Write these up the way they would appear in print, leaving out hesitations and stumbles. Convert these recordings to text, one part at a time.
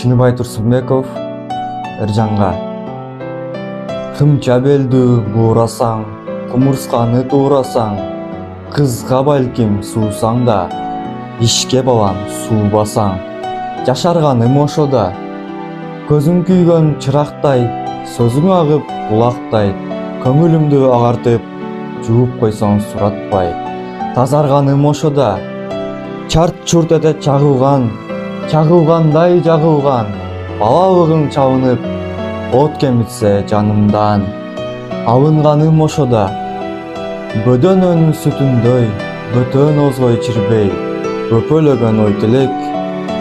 Чыныбай Турсунбеков Эржанга. Кымча белді буурасаң, кумурсканы туурасаң, кызга балким суусаң да, ишке балам суубасаң. Жашарганым ошода, көзүң күйгөн чырактай, сөзүң агып булактай, көңүлүмдү агартып, жууп койсоң суратпай. Тазарганым ошода, чарт-чурт эте чагылган, чагылгандай жагылган, балалыгың чабынып, от кемитсе жанымдан. Алынганым ошода, бөдөнөнүн сүтүндөй, бөтөн озгой чирбей, өпөлөгөн ой тилек,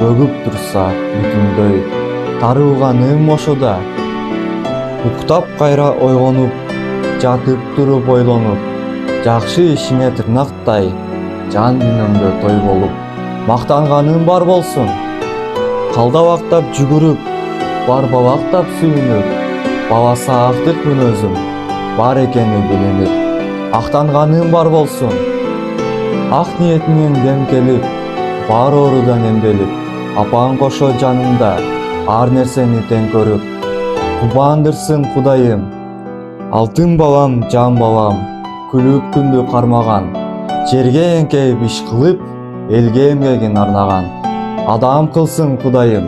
бөгүп турса бүтүндөй. Тарылганым ошода, уктап кайра ойгонуп, жатып туруп ойлонуп, жакшы ишиңе тырнактай, жан дүйнөмдө той болуп. Мактанганым бар болсун, калдабактап жүгүрүп, бар балактап сүйүнүп, бала саактык мүнөзүм бар экени билинип. Актанганым бар болсун, ак ниетиңен дем келип, бар оорудан эмделип, апаң кошо жанында ар нерсени тең көрүп. Кубандырсын Кудайым, алтын балам, жан балам, күлүп күндү кармаган, жерге эңкейип иш кылып, элге эмгегин арнаган. Адам кылсын Кудайым,